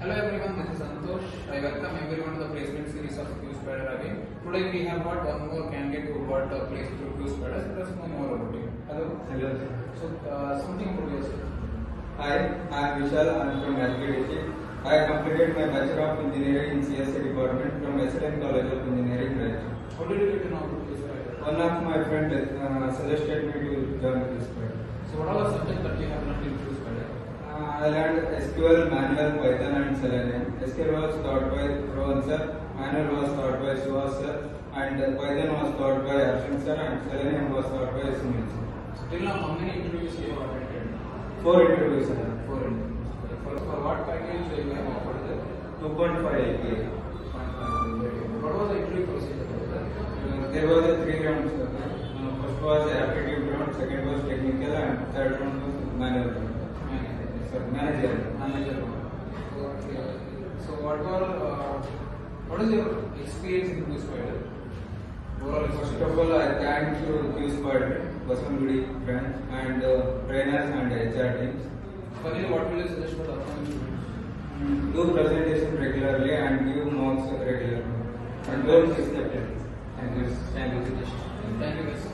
Hello everyone, this is Santosh. I welcome everyone to the placement series of QSpider again. Today we have got one more candidate who got placed through QSpider. Let us know more about him. Hello. Hello. So something about yourself. Hi, I am Vishal. I am from LPDC. I completed my Bachelor of Engineering in CSE department from SLN College of Engineering, Ranchi. How did you get to know about QSpider? One of my friends suggested me to join QSpider. So what are the subjects that you have learned in QSpider? I learned SQL, Manual, Python and Selenium. SQL was taught by Rohan sir, Manual was taught by Suhas sir, and Python was taught by Arshan sir, and Selenium was taught by Sunil sir. So till now, how many interviews you have attended? 4 interviews sir. 4 interviews. For what package you have offered there? 2.5 APA. What was the interview procedure? There was a 3 rounds. First was aptitude round, second was technical, and third round was manual round. Manager. Okay. So what is your experience in QSpider? First of all, I thank to QSpider, Baswangudi branch, and trainers and HR teams. Finally, what will you suggest for the upcoming students? Do presentation regularly and give marks regularly. And don't accept it. Thank you. Thank you. Thank you guys.